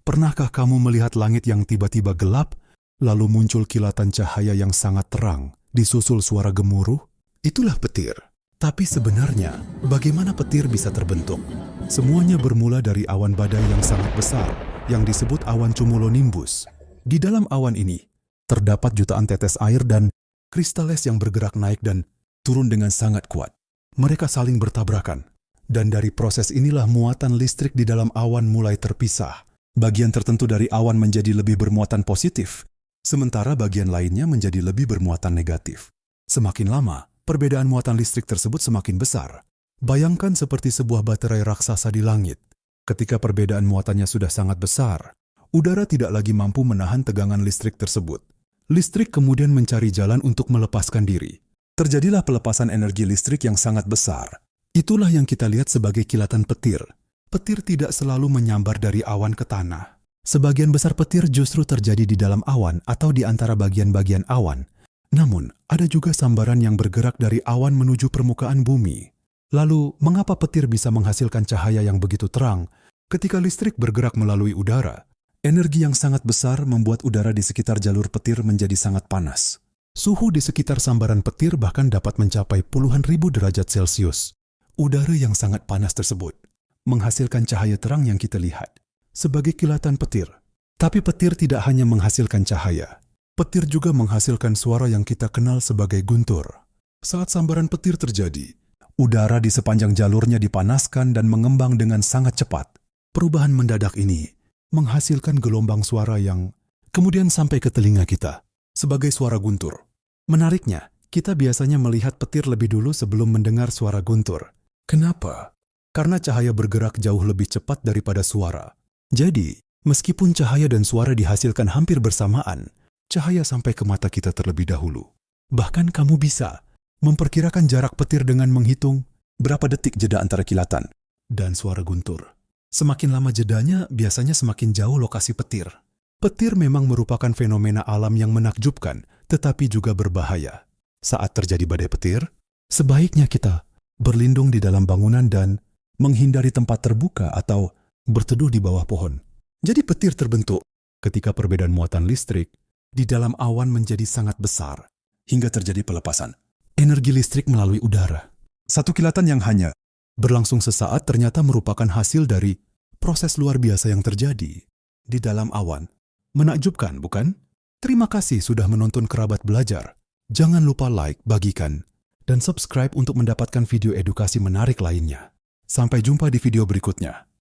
Pernahkah kamu melihat langit yang tiba-tiba gelap, lalu muncul kilatan cahaya yang sangat terang, disusul suara gemuruh? Itulah petir. Tapi sebenarnya, bagaimana petir bisa terbentuk? Semuanya bermula dari awan badai yang sangat besar, yang disebut awan cumulonimbus. Di dalam awan ini, terdapat jutaan tetes air dan kristal es yang bergerak naik dan turun dengan sangat kuat. Mereka saling bertabrakan, dan dari proses inilah muatan listrik di dalam awan mulai terpisah. Bagian tertentu dari awan menjadi lebih bermuatan positif, sementara bagian lainnya menjadi lebih bermuatan negatif. Semakin lama, perbedaan muatan listrik tersebut semakin besar. Bayangkan seperti sebuah baterai raksasa di langit. Ketika perbedaan muatannya sudah sangat besar, udara tidak lagi mampu menahan tegangan listrik tersebut. Listrik kemudian mencari jalan untuk melepaskan diri. Terjadilah pelepasan energi listrik yang sangat besar. Itulah yang kita lihat sebagai kilatan petir. Petir tidak selalu menyambar dari awan ke tanah. Sebagian besar petir justru terjadi di dalam awan atau di antara bagian-bagian awan. Namun, ada juga sambaran yang bergerak dari awan menuju permukaan bumi. Lalu, mengapa petir bisa menghasilkan cahaya yang begitu terang? Ketika listrik bergerak melalui udara, energi yang sangat besar membuat udara di sekitar jalur petir menjadi sangat panas. Suhu di sekitar sambaran petir bahkan dapat mencapai puluhan ribu derajat Celcius. Udara yang sangat panas tersebut menghasilkan cahaya terang yang kita lihat sebagai kilatan petir. Tapi petir tidak hanya menghasilkan cahaya. Petir juga menghasilkan suara yang kita kenal sebagai guntur. Saat sambaran petir terjadi, udara di sepanjang jalurnya dipanaskan dan mengembang dengan sangat cepat. Perubahan mendadak ini menghasilkan gelombang suara yang kemudian sampai ke telinga kita sebagai suara guntur. Menariknya, kita biasanya melihat petir lebih dulu sebelum mendengar suara guntur. Kenapa? Karena cahaya bergerak jauh lebih cepat daripada suara. Jadi, meskipun cahaya dan suara dihasilkan hampir bersamaan, cahaya sampai ke mata kita terlebih dahulu. Bahkan kamu bisa memperkirakan jarak petir dengan menghitung berapa detik jeda antara kilatan dan suara guntur. Semakin lama jedanya, biasanya semakin jauh lokasi petir. Petir memang merupakan fenomena alam yang menakjubkan, tetapi juga berbahaya. Saat terjadi badai petir, sebaiknya kita berlindung di dalam bangunan dan menghindari tempat terbuka atau berteduh di bawah pohon. Jadi petir terbentuk ketika perbedaan muatan listrik di dalam awan menjadi sangat besar, hingga terjadi pelepasan energi listrik melalui udara. Satu kilatan yang hanya berlangsung sesaat ternyata merupakan hasil dari proses luar biasa yang terjadi di dalam awan. Menakjubkan, bukan? Terima kasih sudah menonton Kerabat Belajar. Jangan lupa like, bagikan, dan subscribe untuk mendapatkan video edukasi menarik lainnya. Sampai jumpa di video berikutnya.